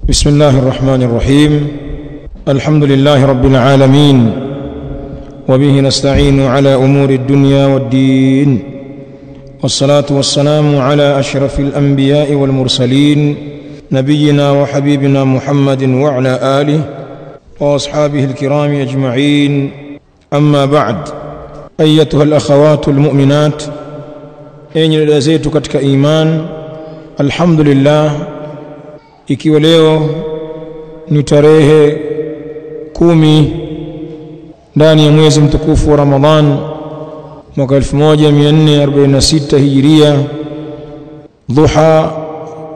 بسم الله الرحمن الرحيم. الحمد لله رب العالمين، وبه نستعين على أمور الدنيا والدين، والصلاة والسلام على أشرف الأنبياء والمرسلين، نبينا وحبيبنا محمد وعلى آله وأصحابه الكرام أجمعين. أما بعد، أيتها الأخوات المؤمنات، أين لدزيت كتك إيمان، الحمد لله. Ikiwa leo ni tarehe 10 ndani ya mwezi mtukufu wa Ramadhan mwaka 1446 Hijria, dhuha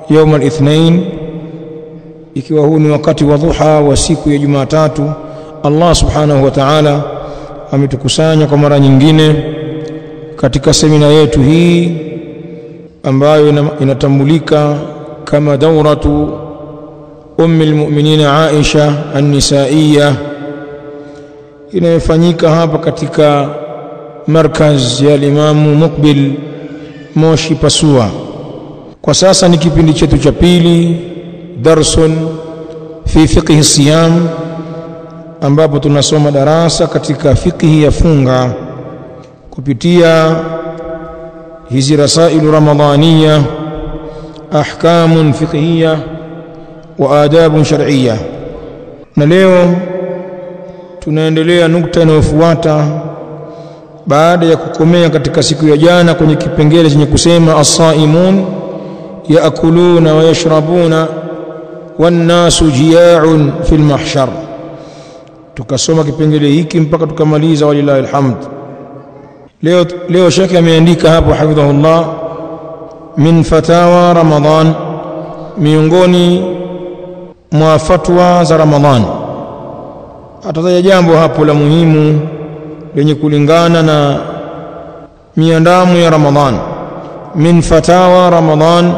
يوم الاثنين, ikiwa huu ni wakati wa dhuha wa siku ya Jumatatu, Allah subhanahu wa ta'ala ametukusanya kwa mara nyingine katika semina yetu hii ambayo inatambulika kama dauratu المؤمنين عائشة النسائية, inayofanyika hapa katika markaz ya Imam Muqbil Moshi Pasua. Kwa sasa ni kipindi chetu cha pili, darsun fi fiqh siyam, ambapo tunasoma darasa katika fiqh ya funga kupitia hizi rasailu ramadhaniya, ahkamun fiqhiyya wa adabun shar'iyya. Na leo tunaendelea nukta inayofuata baada ya kukomea katika siku ya jana kwenye kipengele chenye kusema as-saimun yaakuluna wa yashrabuna wan nasu jia'un fil mahshar. Tukasoma kipengele hiki mpaka tukamaliza, walillahi alhamd. Leo shekhi ameandika hapo hafidhahullah, min fatawa Ramadhan, miongoni mwa fatwa za Ramadhan. Atataja jambo hapo la muhimu lenye kulingana na miandamo ya Ramadhan. Min fatawa Ramadhan,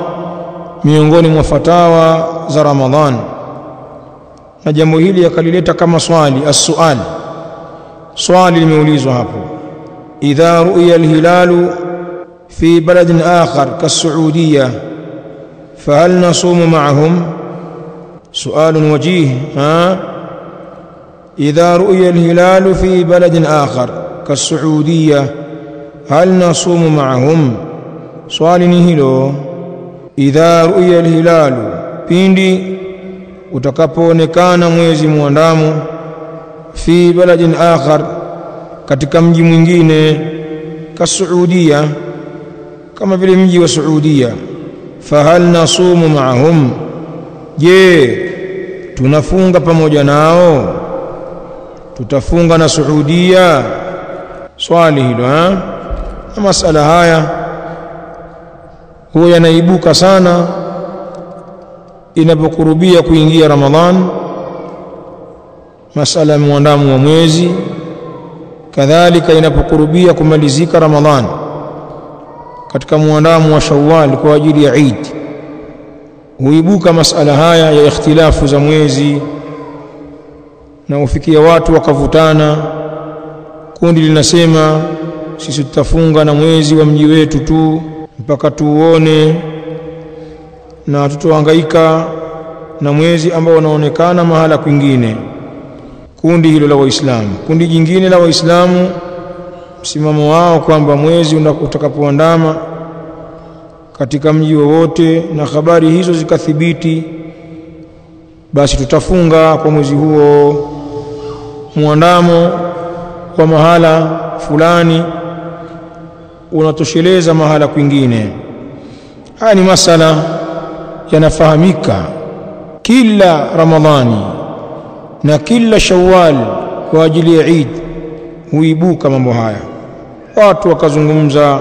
miongoni mwa fatawa za Ramadhan. Na jambo hili akalileta kama swali, as-sual. Swali limeulizwa hapo: idha ru'ya al-hilalu fi baladin akhar kas-Saudiya fahal nasumu ma'ahum? سؤال وجيه. إذا رؤي الهلال في بلد آخر كالسعودية هل نصوم معهم؟ سؤال نهيلو. إذا رؤي الهلال pindi utakapoonekana mwezi muandamo, fi baladin akhar, katika mji mwingine, كالسعودية, kama vile mji wa Saudia, fahal nasumu ma'ahum, je, tunafunga pamoja nao? Tutafunga na Saudia? Swali hilo na masala haya huwa yanaibuka sana inapokurubia kuingia Ramadhan, masala ya muandamo wa mwezi, kadhalika inapokurubia kumalizika Ramadhan katika muandamo wa Shawwal kwa ajili ya Eid, huibuka masala haya ya ikhtilafu za mwezi, na ufikia watu wakavutana. Kundi linasema sisi tutafunga na mwezi wa mji wetu tu mpaka tuone, na tutohangaika na mwezi ambao unaonekana mahala kwingine. Kundi hilo la Waislamu. Kundi jingine la Waislamu, msimamo wao kwamba mwezi utakapoandama katika mji wowote na habari hizo zikathibiti, basi tutafunga kwa mwezi huo. Muandamo wa mahala fulani unatosheleza mahala kwingine. Haya ni masala yanafahamika kila Ramadhani na kila Shawwal kwa ajili ya Eid, huibuka mambo haya, watu wakazungumza,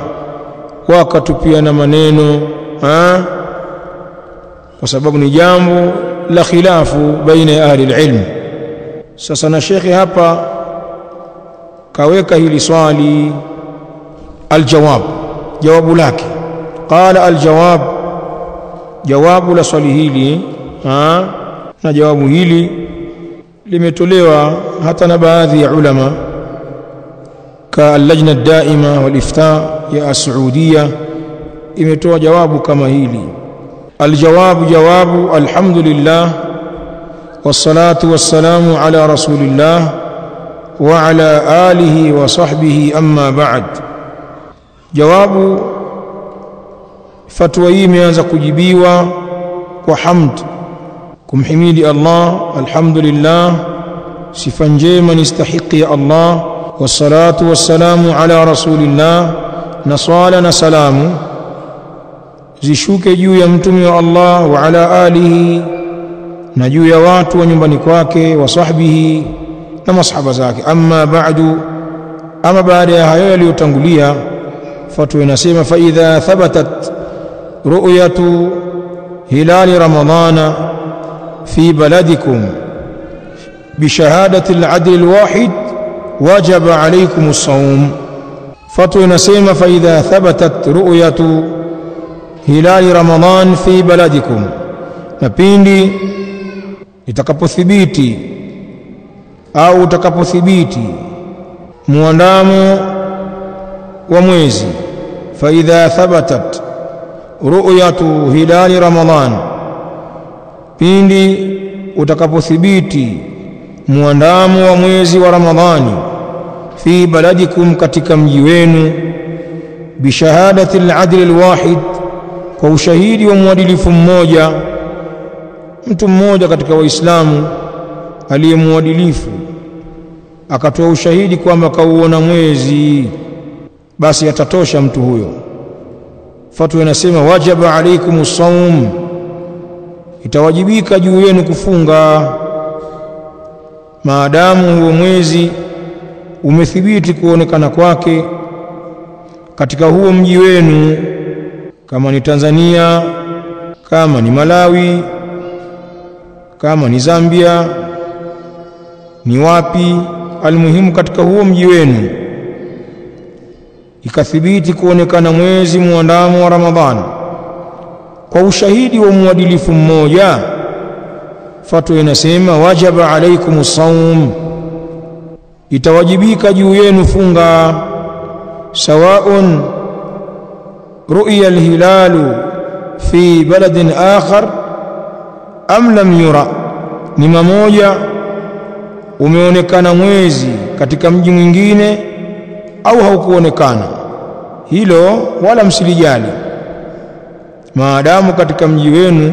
wakatupiana maneno, kwa sababu ni jambo la khilafu baina ya ahli ilm. Sasa na shekhi hapa kaweka hili swali, aljawab, jawabu lake. Qala aljawab, jawabu la swali hili, na jawabu hili limetolewa hata na baadhi ya ulama ka al-lajna ad-daima wal-ifta ya Saudia, imetoa jawabu kama hili. Aljawabu, jawabu, alhamdulillah wassalatu wassalamu ala rasulillah wa ala alihi wa sahbihi, amma ba'd. Jawabu, fatwa hii imeanza kujibiwa kwa hamd, kumhimidi Allah, alhamdulillah, sifa njema nistahiki ya Allah, wassalatu wassalamu ala rasulillah, na swala na salamu zishuke juu ya mtume wa Allah wa ala alihi, na juu ya watu wa nyumbani kwake, wa sahbihi, na masahaba zake. Amma ba'du, ama baada ya hayo yaliyotangulia, fatwa inasema fa idha thabatat ru'yatu hilali ramadhana fi baladikum bishahadati al-'adl al-wahid wajaba alaykum as-sawm. Fatwa inasema fa idha thabatat ru'yatu hilali ramadhan fi baladikum, na pindi itakapothibiti au utakapothibiti muandamo wa mwezi, fa idha thabatat ru'yatu hilali ramadhan, pindi utakapothibiti muandamo wa mwezi wa Ramadhani, fi baladikum, katika mji wenu, bishahadati al-'adl al-wahid, kwa ushahidi wa mwadilifu mmoja, mtu mmoja katika Waislamu aliyemwadilifu akatoa ushahidi kwamba kauona mwezi, basi atatosha mtu huyo. Fatwa inasema wajaba alaykumus sawm, itawajibika juu yenu kufunga maadamu huo mwezi umethibiti kuonekana kwake katika huo mji wenu, kama ni Tanzania, kama ni Malawi, kama ni Zambia, ni wapi, almuhimu katika huo mji wenu ikathibiti kuonekana mwezi muandamo wa Ramadhani kwa ushahidi wa mwadilifu mmoja. Fatwa inasema wajaba alaykumus sawm, itawajibika juu yenu funga, sawaun ru'ya al-hilalu fi baladin akhar am lam yura, ni mamoja umeonekana mwezi katika mji mwingine au haukuonekana, hilo wala msilijali, maadamu katika mji wenu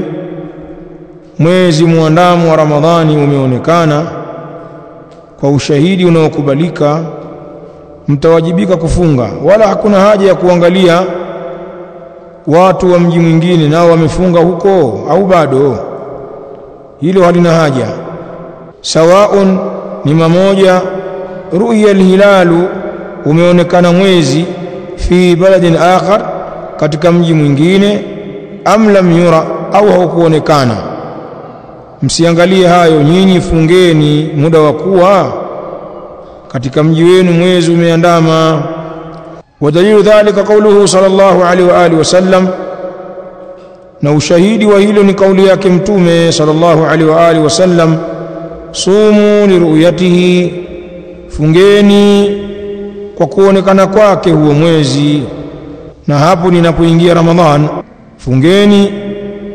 mwezi muandamo wa Ramadhani umeonekana kwa ushahidi unaokubalika, mtawajibika kufunga, wala hakuna haja ya kuangalia watu wa mji mwingine nao wamefunga huko au bado, hilo halina haja. Sawaun, ni mamoja, ru'ya al-hilalu, umeonekana mwezi, fi baladin akhar, katika mji mwingine, am lam yura, au haukuonekana. Msiangalie hayo, nyinyi fungeni muda wa kuwa katika mji wenu mwezi umeandama. Wadalilu dhalika qawluhu sallallahu alaihi wa alihi wasallam, na ushahidi wa hilo ni kauli yake mtume sallallahu alaihi wa alihi wasallam, sumu li ru'yatihi, fungeni kwa kuonekana kwake huo mwezi. Na hapo ninapoingia Ramadhan, fungeni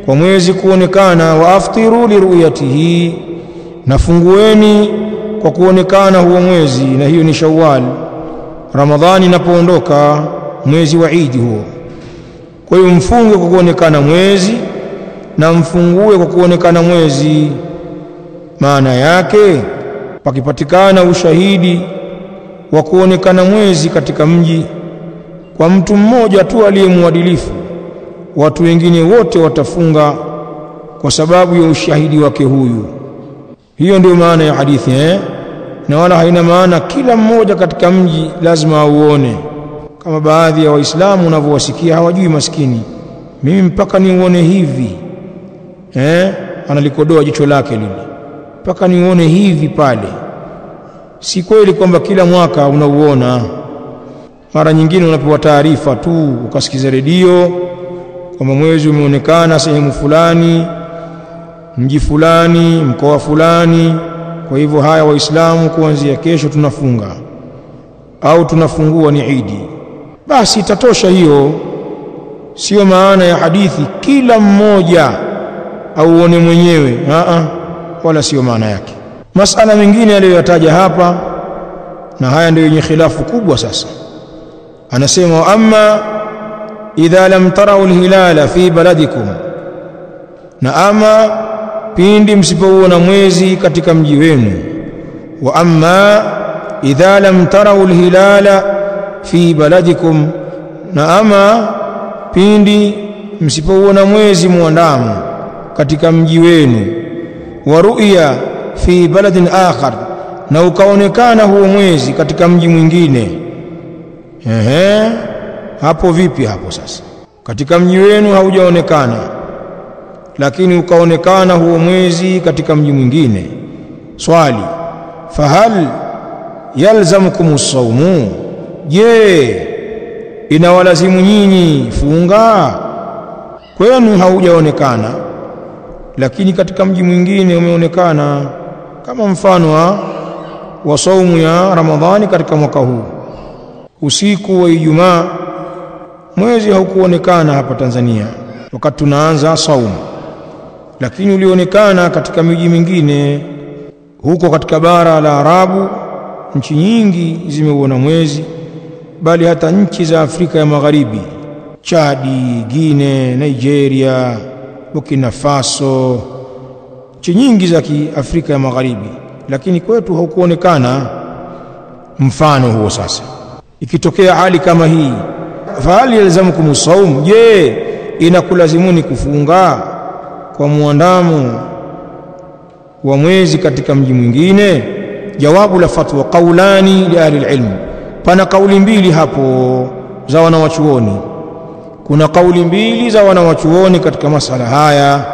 kwa mwezi kuonekana, wa aftiru li ru'yatihi, na fungueni kwa kuonekana huo mwezi, na hiyo ni Shawwal. Ramadhani inapoondoka, mwezi wa Eid huo. Kwa hiyo mfunge kwa kuonekana mwezi na mfungue kwa kuonekana mwezi. Maana yake pakipatikana ushahidi wa kuonekana mwezi katika mji kwa mtu mmoja tu aliyemwadilifu, watu wengine wote watafunga kwa sababu ya ushahidi wake huyu. Hiyo ndio maana ya hadithi, na wala haina maana kila mmoja katika mji lazima auone, kama baadhi ya Waislamu unavyowasikia, hawajui maskini, mimi mpaka niuone hivi, analikodoa jicho lake lile, mpaka niuone hivi pale. Si kweli kwamba kila mwaka unauona. Mara nyingine unapewa taarifa tu, ukasikiza redio kwamba mwezi umeonekana sehemu fulani, mji fulani, mkoa fulani, kwa hivyo haya Waislamu kuanzia kesho tunafunga au tunafungua, ni Idi. Basi itatosha hiyo. Sio maana ya hadithi kila mmoja auone mwenyewe, wala sio maana yake. Masala mengine aliyoyataja hapa, na haya ndio yenye khilafu kubwa sasa, anasema amma idha lam tarau alhilala fi baladikum, na ama pindi msipouona mwezi katika mji wenu. Wa amma idha lam tarau alhilala fi baladikum, na ama pindi msipouona mwezi muandamo katika mji wenu. Wa ru'ya fi baladin akhar, na ukaonekana huo mwezi katika mji mwingine. Hapo vipi hapo sasa? Katika mji wenu haujaonekana, lakini ukaonekana huo mwezi katika mji mwingine. Swali, fahal yalzamukumus sawmu, je, inawalazimu nyinyi funga? Kwenu haujaonekana, lakini katika mji mwingine umeonekana, kama mfano wa saumu ya Ramadhani katika mwaka huu. Usiku wa Ijumaa mwezi haukuonekana hapa Tanzania wakati tunaanza saumu, lakini ulionekana katika miji mingine. Huko katika bara la Arabu nchi nyingi zimeuona mwezi, bali hata nchi za Afrika ya Magharibi, Chadi, Guinea, Nigeria, Burkina Faso, nchi nyingi za Afrika ya Magharibi, lakini kwetu haukuonekana mfano huo. Sasa ikitokea hali kama hii, fahal yalzamukum as-sawm, je, inakulazimuni kufunga kwa muandamo wa mwezi katika mji mwingine? Jawabu la fatwa, qaulani li ahli al-ilm, pana kauli mbili hapo za wanawachuoni. Kuna kauli mbili za wanawachuoni katika masala haya.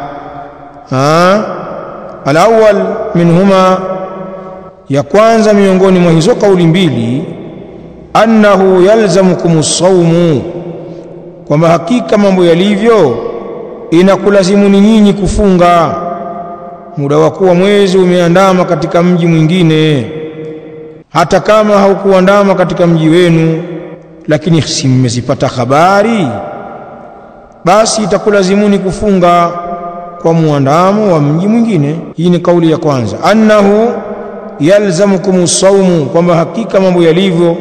Al-awwal minhuma, ya kwanza miongoni mwa hizo kauli mbili, annahu yalzamukumus sawmu, kwamba hakika mambo yalivyo inakulazimuni nyinyi kufunga muda wa kuwa mwezi umeandama katika mji mwingine. Hata kama haukuandama katika mji wenu, lakini si mmezipata habari, basi itakulazimuni kufunga kwa muandamo wa mji mwingine. Hii ni kauli ya kwanza, annahu yalzamukumus sawmu, kwamba hakika mambo yalivyo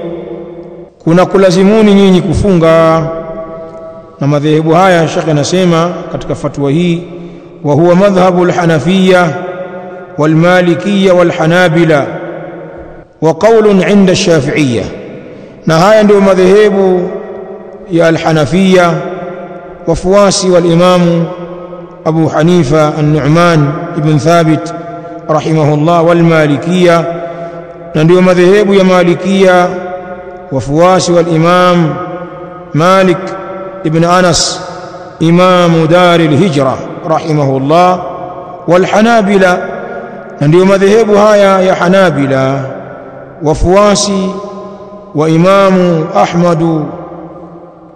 kuna kulazimuni nyinyi kufunga. Na madhehebu haya Sheikh anasema katika fatwa hii, wa huwa madhhabu al-Hanafiyya wal-Malikiyya wal-Hanabila wa qawlun 'inda ash-Shafi'iyya, na haya ndio madhehebu ya al-Hanafiyya, wafuasi wal-Imamu Abu Hanifa an-Nu'man ibn Thabit rahimahullah, wal-Malikiyya, na ndio madhehebu ya Malikiyya, wafuasi wal-Imam Malik ibn Anas imamu dari al-Hijra rahimahullah, wal-Hanabila, na ndio madhehebu haya ya Hanabila, wafuasi wa Imamu Ahmad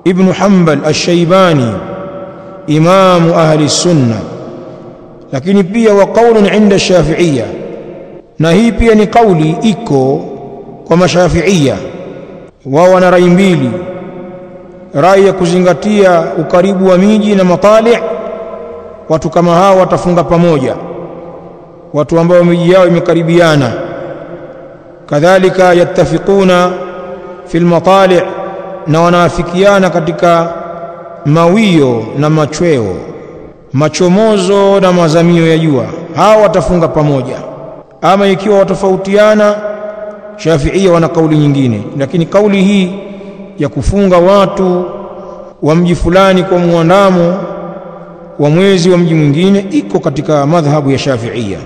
ibn Hanbal ash-Shaybani imamu ahli sunna. Lakini pia wa qaulun 'inda ash-Shafi'iyya, na hii pia ni kauli iko kwa mashafi'iyya. Wao wana rai mbili, rai ya kuzingatia ukaribu wa miji na matali'. Watu kama hao watafunga pamoja, watu ambao miji yao imekaribiana. Kadhalika yattafiquna fil matali', na wanaafikiana katika mawio na machweo, machomozo na mazamio ya jua. Hao watafunga pamoja. Ama ikiwa watofautiana, Shafi'iyya wana kauli nyingine, lakini kauli hii ya kufunga watu wa mji fulani kwa muandamo wa mwezi wa mji mwingine iko katika madhhabu ya Shafi'iyya.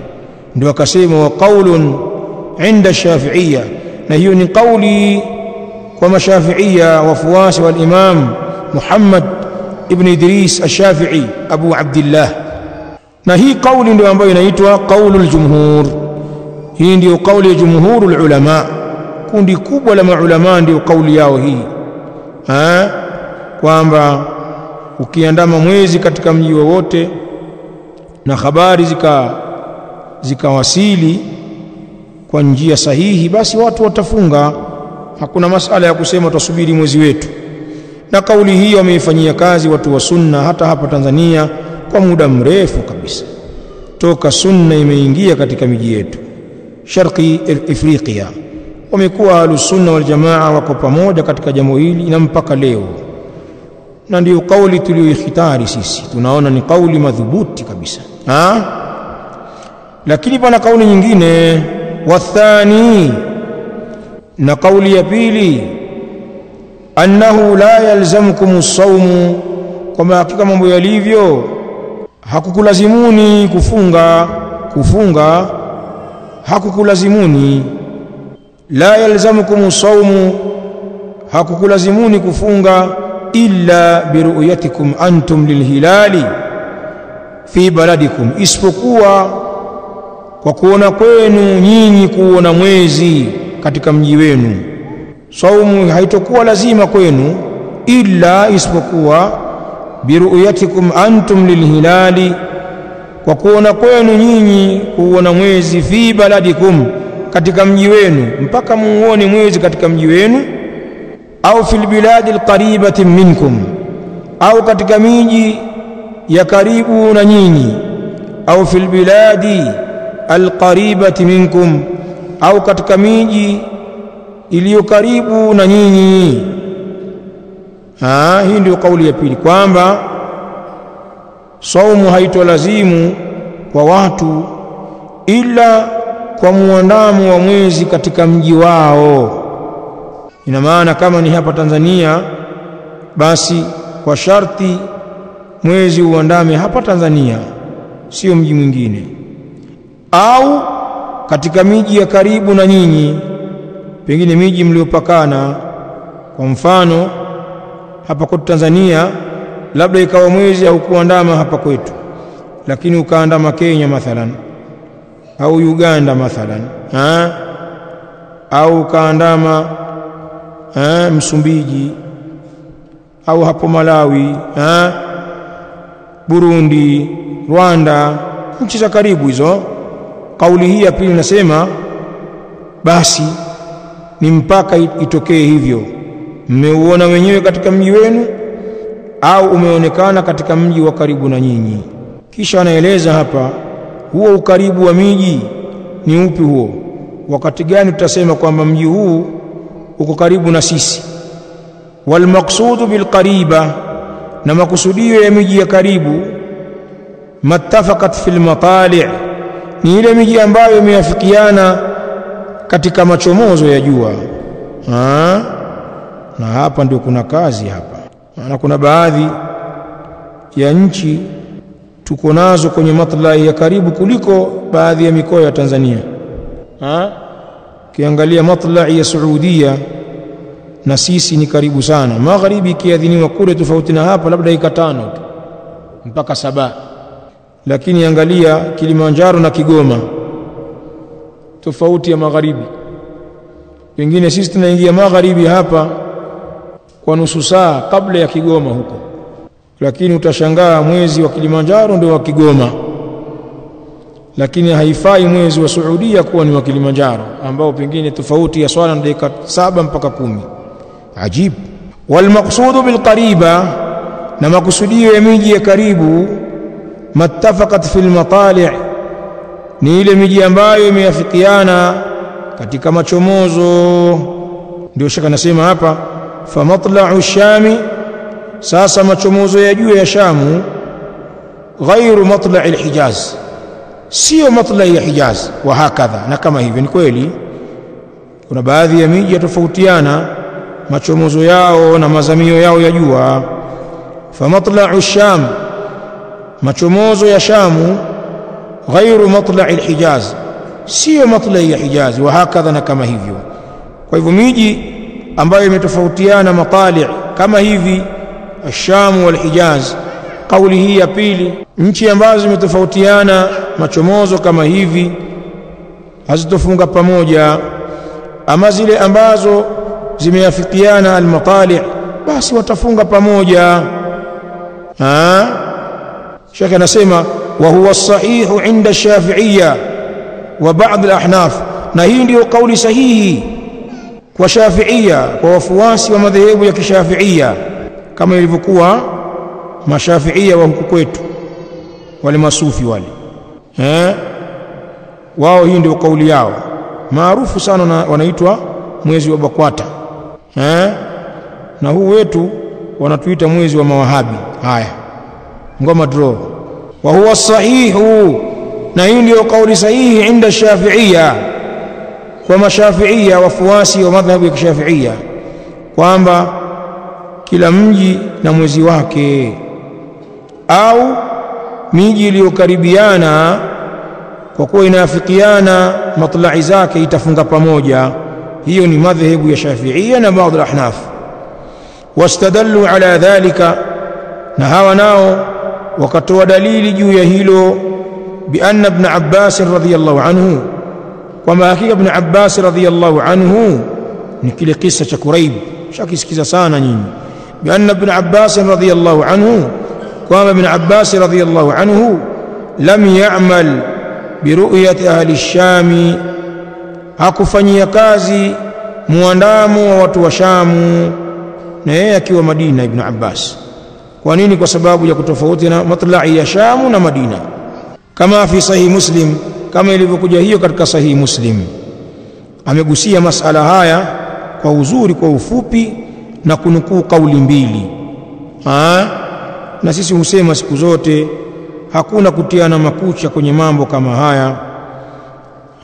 Ndio akasema wa qaulun 'inda Shafi'iyya, na hiyo ni kauli kwa mashafi'iyya, wafuasi wal Imam Muhammad ibn Idris ash-Shafi'i Abu Abdullah. Na hii kauli ndio ambayo inaitwa qaulul jumhur. Hii ndio kauli ya jumhurul ulama, kundi kubwa la maulama ndio kauli yao hii, kwamba ukiandama mwezi katika mji wowote na habari zikawasili kwa njia sahihi, basi watu watafunga. Hakuna masala ya kusema tusubiri mwezi wetu. Na kauli hii wameifanyia kazi watu wa sunna hata hapa Tanzania kwa muda mrefu kabisa. toka sunna imeingia katika miji yetu sharqi Afrika. Wamekuwa ahlusunna wal jamaa wako pamoja katika jambo hili na mpaka leo, na ndio kauli tuliyoikhitari sisi, tunaona ni kauli madhubuti kabisa. Lakini pana kauli nyingine, wathani, na kauli ya pili, annahu la yalzamukum as-sawmu, kwamba hakika mambo yalivyo hakukulazimuni kufunga hakukulazimuni. La yalzamukum as-sawmu, hakukulazimuni kufunga, illa biru'yatikum antum lilhilali fi baladikum, isipokuwa kwa kuona kwenu nyinyi kuona mwezi katika mji wenu. Saumu haitokuwa lazima kwenu, illa, isipokuwa biru'yatikum antum lilhilali, kwa kuona kwenu nyinyi kuona mwezi, fi baladikum, katika mji wenu, mpaka muone mwezi katika mji wenu, au fil biladi alqaribati minkum, au katika miji ya karibu na nyinyi, au fil biladi alqaribati minkum, au katika miji iliyo karibu na nyinyi. Hii ndio kauli ya pili, kwamba saumu haitolazimu kwa watu ila kwa muandamo wa mwezi katika mji wao. Ina maana kama ni hapa Tanzania, basi kwa sharti mwezi uandame hapa Tanzania, sio mji mwingine, au katika miji ya karibu na nyinyi, pengine miji mliopakana. Kwa mfano hapa kwetu Tanzania, labda ikawa mwezi haukuandama hapa kwetu, lakini ukaandama Kenya mathalan, au Uganda mathalan, au ukaandama Msumbiji, au hapo Malawi, Burundi, Rwanda, nchi za karibu hizo. Kauli hii ya pili nasema basi ni mpaka itokee hivyo, mmeuona wenyewe katika mji wenu au umeonekana katika mji wa karibu na nyinyi. Kisha anaeleza hapa huo ukaribu wa miji ni upi huo, wakati gani tutasema kwamba mji huu uko karibu na sisi. Wal maqsudu bil qariba, na makusudio ya miji ya karibu, mattafaqat fil matali', ni ile miji ambayo imeafikiana katika machomozo ya jua. Na hapa ndio kuna kazi hapa, maana kuna baadhi ya nchi tuko nazo kwenye matlai ya karibu kuliko baadhi ya mikoa ya Tanzania. Kiangalia matlai ya Saudia na sisi ni karibu sana. Magharibi kiadhiniwa kule tofauti na hapa labda dakika 5 tu mpaka 7, lakini angalia Kilimanjaro na Kigoma, tofauti ya magharibi. Pengine sisi tunaingia magharibi hapa kwa nusu saa kabla ya Kigoma huko, lakini utashangaa mwezi wa Kilimanjaro ndio wa Kigoma, lakini haifai mwezi wa Saudia kuwa ni wa Kilimanjaro, ambao pengine tofauti ya swala na dakika 7 mpaka 10. Ajib. Wal maqsudu bil qariba, na makusudio ya miji ya karibu, mattafaqat fil matali', ni ile miji ambayo imeafikiana katika machomozo. Ndio shaka nasema hapa, fa matla'u shami, sasa machomozo ya jua ya Shamu, ghairu matla'i al-Hijaz, sio matla'i ya Hijaz. Wa hakadha, na kama hivyo ni kweli kuna baadhi ya miji tofautiana machomozo yao na mazamio yao ya jua. Fa matla'u sham, machomozo ya Shamu, ghairu matla'i al-Hijaz, sio matla'i ya Hijaz. Wa hakadha, na kama hivyo. Kwa hivyo miji ambayo imetofautiana matali' kama hivi, Sham wal Hijaz, kauli hii ya pili, nchi ambazo zimetofautiana machomozo kama hivi hazitofunga pamoja. Ama zile ambazo zimeafikiana al-matali' basi watafunga pamoja. Sheikh anasema wa huwa sahihu inda Shafi'iyya wa ba'd al-ahnaf, na hii ndio kauli sahihi kwa Shafi'iyya, kwa wafuasi wa madhehebu ya Kishafi'iyya, kama ilivyokuwa Mashafi'iyya wa huku kwetu, wale masufi wale. Wao hii ndio kauli yao maarufu sana, wanaitwa mwezi wa BAKWATA. Na huu wetu wanatuita mwezi wa mawahabi. Haya, ngoma draw. Wa huwa sahihu, na hii ndio kauli sahihi inda Shafi'iyya, kwa mashafi'iyya wafuasi wa madhhabu ya Shafi'iyya, kwamba kila mji na mwezi wake, au miji iliyokaribiana kwa kuwa inafikiana matlai zake itafunga pamoja. Hiyo ni madhhabu ya Shafi'iyya na baadhi ya Ahnaf. Wastadallu ala dhalika, na hawa nao wakatoa dalili juu ya hilo, bi anna ibn Abbas radhiyallahu anhu, kwamba hakika ibn Abbas radhiyallahu anhu ni kile kisa cha Quraib, shakisikiza sana nyinyi. Bi anna ibn Abbas radhiyallahu anhu, kwamba ibn Abbas radhiyallahu anhu lam ya'mal bi ru'yati ahli ash-Sham, hakufanyia kazi muandamo wa watu wa Shamu na yeye akiwa Madina. Ibn Abbas, kwa nini? Kwa sababu ya kutofautiana matlai ya Shamu na Madina, kama fi sahih Muslim, kama ilivyokuja hiyo katika sahih Muslim. Amegusia masala haya kwa uzuri, kwa ufupi, na kunukuu kauli mbili. Na sisi husema siku zote hakuna kutiana makucha kwenye mambo kama haya,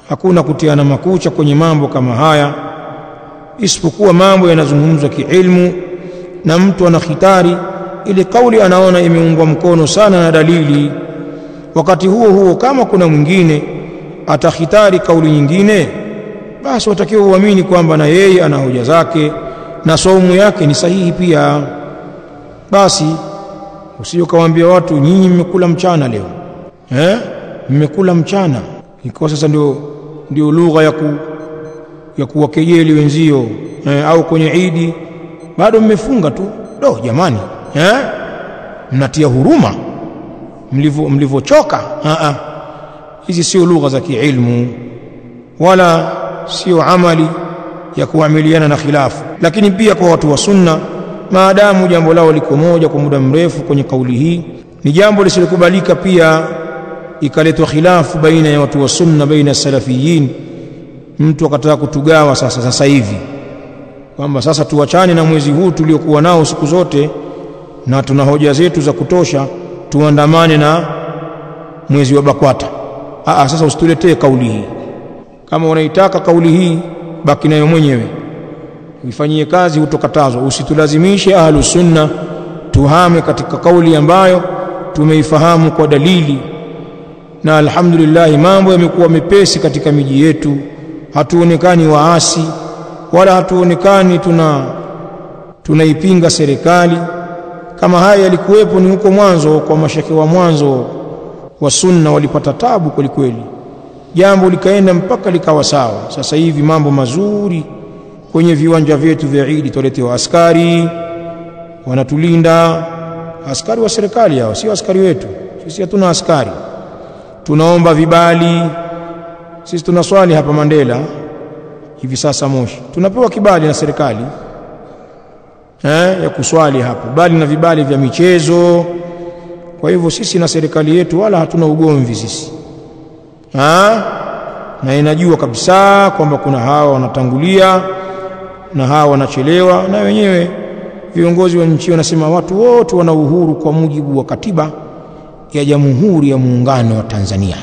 hakuna kutiana makucha kwenye mambo kama haya, isipokuwa mambo yanazungumzwa kiilmu na mtu anakhitari ile kauli anaona imeungwa mkono sana na dalili. Wakati huo huo, kama kuna mwingine atakhitari kauli nyingine, basi watakiwa uamini kwamba na yeye ana hoja zake na saumu yake ni sahihi pia. Basi usije kawaambia watu nyinyi mmekula mchana leo, mmekula mchana, iko sasa ndio lugha ya kuwakejeli wenzio, au kwenye Idi bado mmefunga tu. Do jamani, mnatia huruma mlivyochoka. Hizi sio lugha za kiilmu wala sio amali ya kuamiliana na khilafu. Lakini pia kwa watu wa sunna, maadamu jambo lao liko moja kwa muda mrefu kwenye kauli hii, ni jambo lisilokubalika pia ikaletwa khilafu baina ya watu wa sunna, baina salafiyin, mtu akataka kutugawa sasa hivi kwamba sasa tuachane na mwezi huu tuliokuwa nao siku zote na tuna hoja zetu za kutosha, tuandamane na mwezi wa BAKWATA. Sasa usituletee kauli hii. Kama unaitaka kauli hii, baki nayo mwenyewe, uifanyie kazi, utokatazwa. Usitulazimishe ahlus sunna tuhame katika kauli ambayo tumeifahamu kwa dalili. Na alhamdulillah mambo yamekuwa mepesi katika miji yetu, hatuonekani waasi wala hatuonekani tunaipinga serikali. Kama haya yalikuwepo ni huko mwanzo, kwa mashekhe wa mwanzo wa sunna walipata tabu kweli kweli, jambo likaenda mpaka likawa sawa. Sasa hivi mambo mazuri kwenye viwanja vyetu vya Eid, tuletewa askari wanatulinda, askari wa serikali hao, sio askari wetu. Sisi hatuna askari, tunaomba vibali. Sisi tunaswali hapa Mandela hivi sasa Moshi, tunapewa kibali na serikali ya kuswali hapa, bali na vibali vya michezo. Kwa hivyo sisi na serikali yetu wala hatuna ugomvi sisi, na inajua kabisa kwamba kuna hawa wanatangulia na hawa wanachelewa, na wenyewe viongozi wa nchi wanasema watu wote wana uhuru kwa mujibu wa katiba ya Jamhuri ya Muungano wa Tanzania.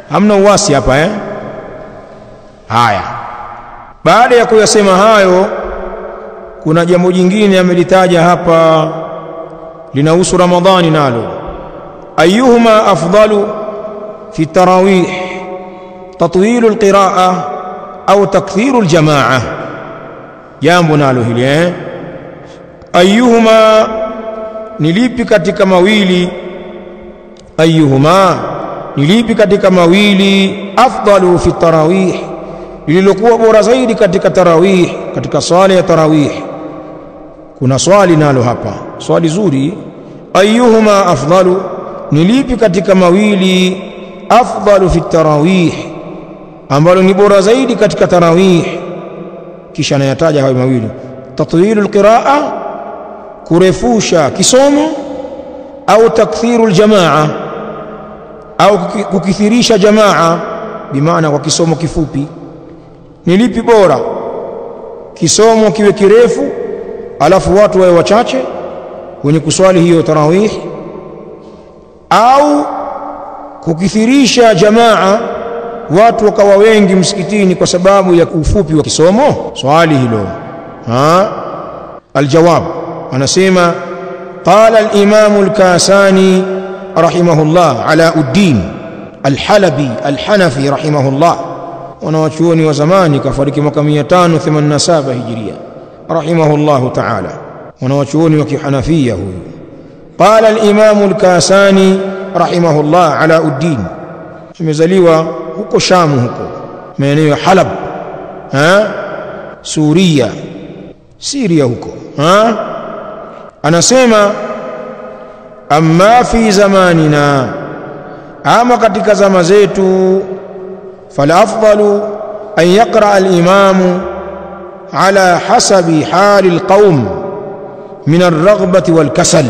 Hamna uasi hapa. Haya, baada ya kuyasema hayo, kuna jambo jingine amelitaja hapa, linahusu Ramadhani nalo. Ayuhuma afdalu fi tarawih, tatwilu alqiraa au takthiru aljamaa? Jambo nalo hili ayuhuma, ni lipi katika mawili, ayuhuma ni lipi katika mawili, afdalu fi tarawih, lililokuwa bora zaidi katika tarawih, katika swala ya tarawih. Kuna swali nalo hapa, swali zuri. Ayuhuma afdalu, ni lipi katika mawili, afdalu fi tarawih, ambalo ni bora zaidi katika tarawih. Kisha anayataja hayo mawili, tatwilu alqiraa, kurefusha kisomo, au takthiru aljamaa, au kukithirisha jamaa, bimaana kwa kisomo kifupi. Ni lipi bora? Kisomo kiwe kirefu alafu watu wawe wachache wenye kuswali hiyo tarawih, au kukithirisha jamaa watu wakawa wengi msikitini kwa sababu ya ufupi wa kisomo? Swali hilo. Aljawab, anasema qala al-Imam al-Kasani rahimahullah, Alauddin al-Halabi al-Hanafi rahimahullah, wanawachuoni wa zamani, kafariki mwaka 587 Hijria, rahimahullahu ta'ala, wanawachuoni wa Kihanafia huyu. Qala al-Imam al-Kasani rahimahullah, Alauddin amezaliwa huko Shamu, huko maeneo ya Halab, Suria, Syria huko. Anasema amma fi zamanina, ama katika zama zetu, fala afdalu an yaqra al-imamu ala hasabi hali al-qawm min ar-raghbati wal-kasal.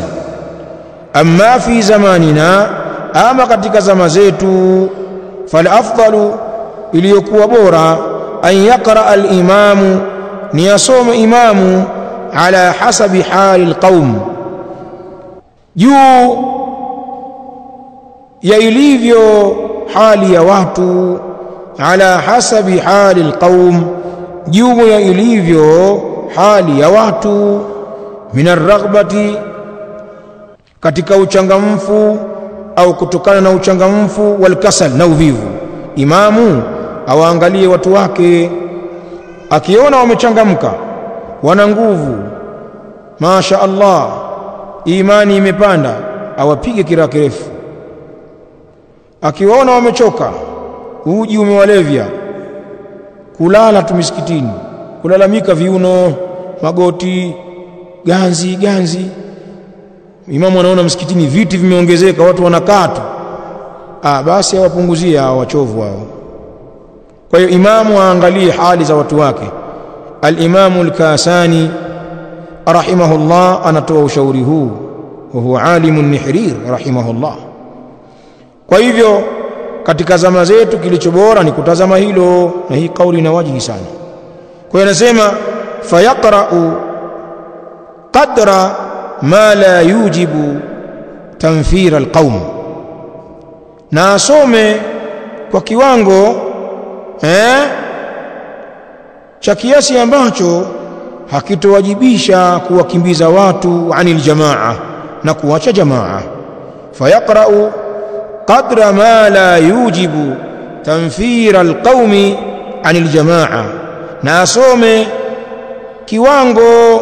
Amma fi zamanina, ama katika zama zetu, fala afdalu, iliyokuwa bora, an yaqra al-imamu, ni asome imamu, ala hasabi hali al-qawm, juu ya ilivyo hali ya watu, ala hasabi hali al-qawm, juu ya ilivyo hali ya watu, min ar-raghbati, katika uchangamfu au kutokana na uchangamfu, wal kasal, na uvivu. Imamu awaangalie watu wake, akiona wamechangamka, wana nguvu, masha Allah, imani imepanda, awapige kira kirefu. Akiwaona wamechoka, uji umewalevya, kulala tu misikitini, kulalamika viuno, magoti, ganzi, imamu anaona msikitini viti vimeongezeka, watu wanakaa tu, basi awapunguzie hao wachovu hao. Kwa hiyo imamu aangalie hali za watu wake. Al-Imamu al-Kasani rahimahullah anatoa ushauri huu, wa huwa alimun Nihrir rahimahullah. Kwa hivyo katika zama zetu kilicho bora ni kutazama hilo, na hii kauli ina wajihi sana. Kwa hiyo anasema fayaqra'u qadra ma la yujibu tanfir al-qawm, na asome kwa kiwango cha kiasi ambacho hakitowajibisha kuwakimbiza watu anil jamaa, na kuacha jamaa. Fayaqra'u qadra ma la yujibu tanfir al-qawmi anil jamaa, na asome kiwango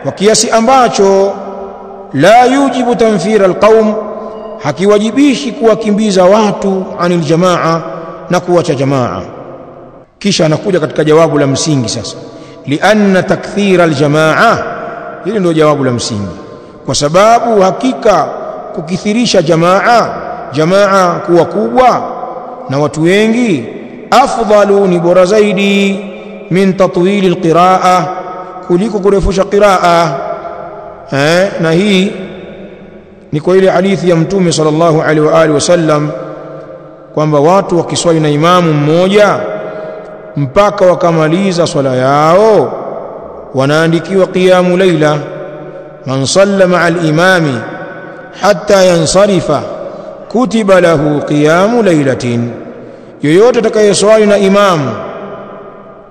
kwa kiasi ambacho la yujibu tanfir al-qawm, hakiwajibishi kuwakimbiza watu anil jamaa, na kuacha jamaa. Kisha anakuja katika jawabu la msingi sasa, lianna takthira aljamaa, hili ndio jawabu la msingi, kwa sababu hakika kukithirisha jamaa kuwa kubwa na watu wengi, afdalu, ni bora zaidi, min tatwili alqiraa, kuliko kurefusha qiraa. Na hii ni kwa ile hadithi ya Mtume sallallahu alaihi wa alihi wasallam kwamba watu wakiswali na imamu mmoja mpaka wakamaliza swala yao, wanaandikiwa qiyamu laila. Man salla ma'a al-imami hatta yansarifa kutiba lahu qiyamu lailatin, yoyote atakayeswali na imamu,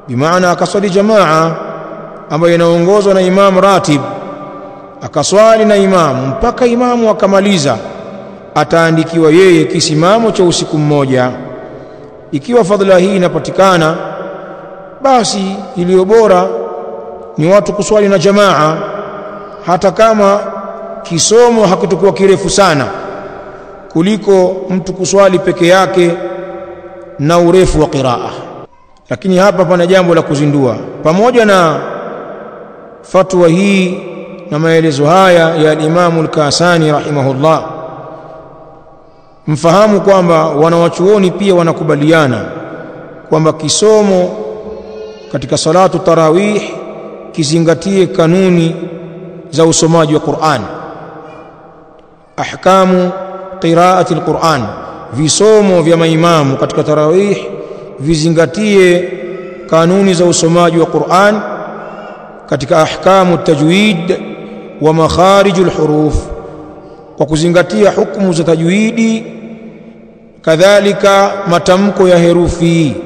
bimaana akaswali jamaa ambayo inaongozwa na imamu ratib, akaswali na imamu mpaka imamu akamaliza, ataandikiwa yeye kisimamo cha usiku mmoja. Ikiwa fadhila hii inapatikana, basi iliyo bora ni watu kuswali na jamaa, hata kama kisomo hakitakuwa kirefu sana, kuliko mtu kuswali peke yake na urefu wa qiraa. Lakini hapa pana jambo la kuzindua. Pamoja na fatwa hii na maelezo haya ya al-Imamu al-Kasani rahimahullah, mfahamu kwamba wanawachuoni pia wanakubaliana kwamba kisomo katika salatu tarawih kizingatie kanuni za usomaji wa Qur'an, ahkamu qiraati alquran, visomo vya maimamu katika tarawih vizingatie kanuni za usomaji wa Qur'an katika ahkamu tajwid wa makharijul huruf, kwa kuzingatia hukumu za tajwidi, kadhalika matamko ya herufi.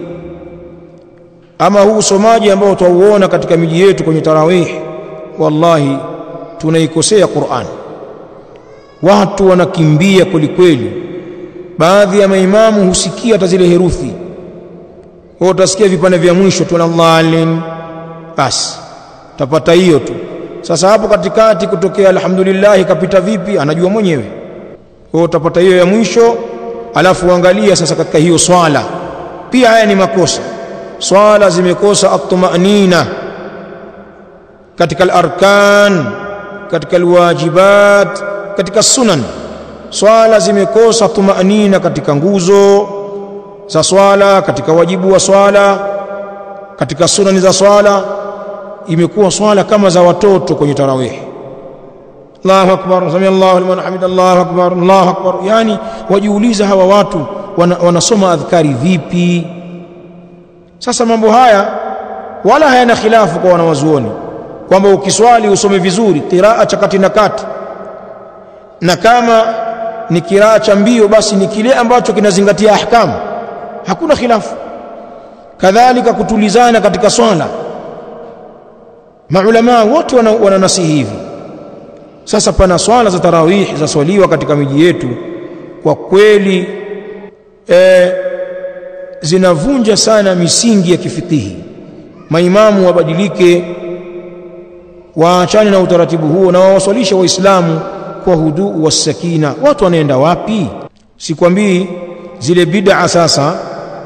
Ama huu usomaji ambao tutauona katika miji yetu kwenye tarawih, wallahi tunaikosea Qur'an. Watu wanakimbia kwelikweli. Baadhi ya maimamu husikia hata zile herufi, wao utasikia vipande vya mwisho tu Allah'alin, basi utapata hiyo tu. Sasa hapo katikati kutokea alhamdulillah kapita vipi anajua mwenyewe, wao utapata hiyo ya mwisho. Alafu angalia sasa katika hiyo swala pia haya ni makosa. Swala zimekosa at-tumanina katika al-arkan, katika al-wajibat, katika sunan. Swala zimekosa tumanina katika nguzo za swala, katika wajibu wa swala, katika sunani za swala. Imekuwa swala kama za watoto kwenye tarawih. Allahu akbar, sami Allahu liman hamida, Allahu akbar, Allahu akbar. Yani wajiuliza hawa watu wanasoma adhkari vipi? Sasa mambo haya wala hayana khilafu kwa wanawazuoni kwamba ukiswali usome vizuri qiraa cha kati na kati, na kama ni qiraa cha mbio basi ni kile ambacho kinazingatia ahkamu, hakuna khilafu. Kadhalika kutulizana katika swala, maulama wote wananasihi hivi. Sasa pana swala za tarawih za swaliwa katika miji yetu, kwa kweli zinavunja sana misingi ya kifikihi. Maimamu wabadilike, waachane na utaratibu huo na wawaswalishe waislamu kwa huduu wa sakina. Watu wanaenda wapi? Sikwambii zile bid'a sasa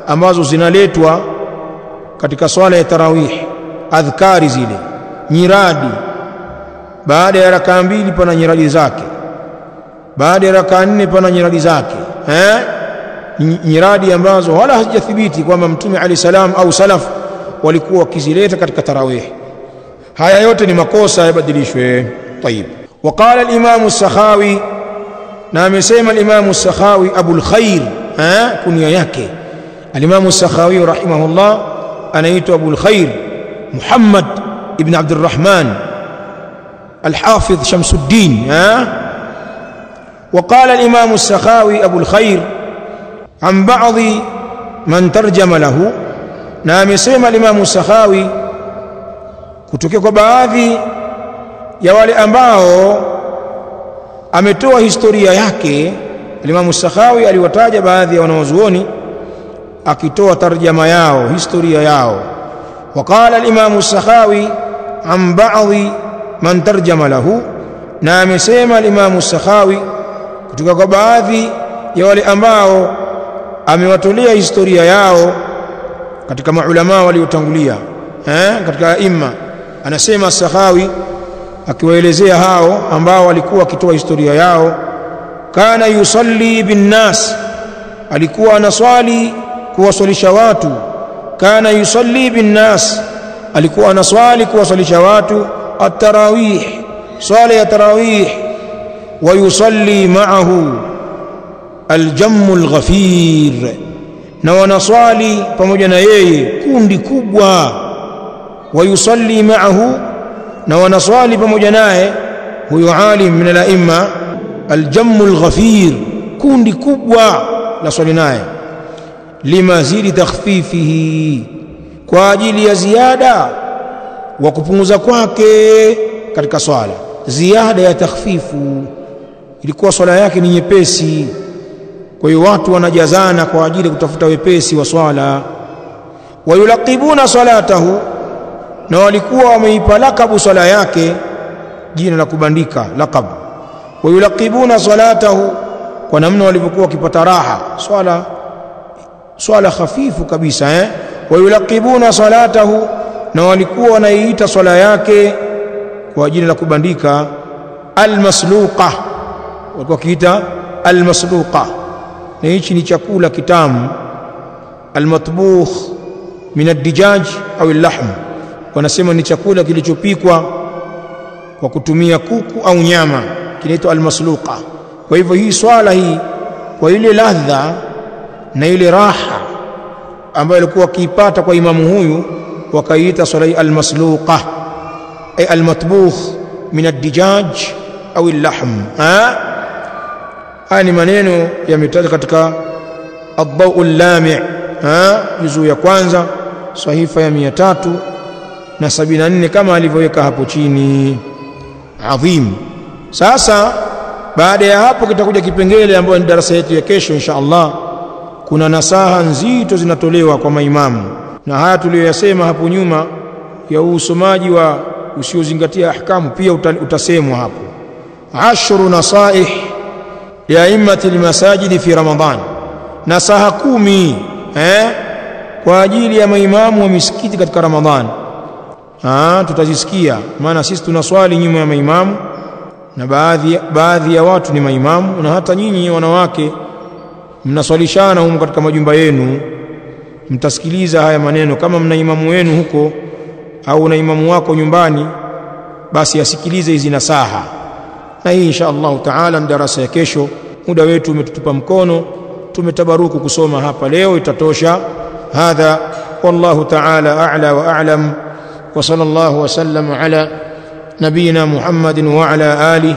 ambazo zinaletwa katika swala ya tarawih, adhkari zile, nyiradi. Baada ya rakaa mbili pana nyiradi zake, baada ya rakaa nne pana nyiradi zake, nyiradi ambazo wala hazijathibiti kwamba Mtume alayhi salam au salaf walikuwa wakizileta katika tarawih. Haya yote ni makosa, yabadilishwe. Tayib. Waqala al-Imam as-Sakhawi, na amesema al-Imam as-Sakhawi Abul Khair, kunia yake al-Imam as-Sakhawi rahimahullah anaitwa Abul Khair Muhammad ibn Abdurrahman al-Hafidh Shamsuddin. وقال الإمام السخاوي أبو الخير عن بعض من ترجم له، na amesema الإمام السخاوي kutokea kwa baadhi ya wale ambao ametoa historia yake. الإمام السخاوي aliwataja baadhi ya wanawazuoni akitoa tarjama yao, historia yao. وقال الإمام السخاوي عن بعض من ترجم له، na amesema الإمام السخاوي kutoka kwa baadhi ya wale ambao amewatolea historia yao katika maulama waliotangulia, katika imma. Anasema Sakhawi akiwaelezea hao ambao walikuwa wakitoa historia yao, kana yusalli bin nas, alikuwa anaswali kuwaswalisha watu. Kana yusalli bin nas, alikuwa anaswali kuwaswalisha watu at-tarawih, swala ya tarawih. Wa yusalli ma'ahu al-jammu al-ghafir, na wanaswali pamoja na yeye kundi kubwa. Wa yusalli ma'ahu, na wanaswali pamoja naye huyo alim min al-a'imma, al-jammu al-ghafir, kundi kubwa la swali naye. Limazidi takhfifihi, kwa ajili ya ziada wa kupunguza kwake katika swala, ziada ya takhfifu. Ilikuwa swala yake ni nyepesi, kwa hiyo watu wanajazana kwa ajili ya kutafuta wepesi wa swala. Wayulaqibuna salatahu, na walikuwa wameipa lakabu swala yake jina la kubandika, laqab. Wayulaqibuna salatahu, kwa namna walivyokuwa wakipata raha, swala hafifu kabisa. Wayulaqibuna salatahu, na walikuwa wanaiita swala yake kwa jina la kubandika al-masluqa, walikuwa kiita al-masluqa. Na hichi ni chakula kitamu, al-matbukh min ad-dijaj au al-lahm, wanasema ni chakula kilichopikwa kwa kutumia kuku au nyama, kinaitwa al-masluqa. Kwa hivyo hii swala hii kwa ile ladha na ile raha ambayo alikuwa akiipata kwa imamu huyu, wakaiita swala almasluqa ay almatbukh min ad-dijaj au al-lahm. Haya ni maneno yametajwa katika ad-daw al-lami' juzu ya kwanza sahifa ya 374 kama alivyoweka hapo chini. Adhim. Sasa baada ya hapo kitakuja kipengele ambacho ni darasa yetu ya kesho insha Allah. Kuna nasaha nzito zinatolewa kwa maimamu, na haya tuliyoyasema hapo nyuma ya usomaji wa usiozingatia ahkamu pia utasemwa hapo. 10 nasaih ya immati almasajidi fi Ramadhan, nasaha 10 kwa ajili ya maimamu wa misikiti katika Ramadhan. Tutazisikia, maana sisi tunaswali nyuma ya maimamu na baadhi ya watu ni maimamu, na hata nyinyi wanawake mnaswalishana huko katika majumba yenu, mtasikiliza haya maneno. Kama mna imamu wenu huko au na imamu wako nyumbani, basi asikilize hizi nasaha. Na hii insha Allah taala ni darasa ya kesho. Muda wetu umetutupa mkono, tumetabaruku kusoma hapa leo, itatosha. Hadha wallahu taala a'la wa a'lam, wa sallallahu wa sallam ala nabiyina Muhammadin wa ala alihi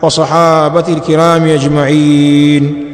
wa sahabati alkiram ajma'in.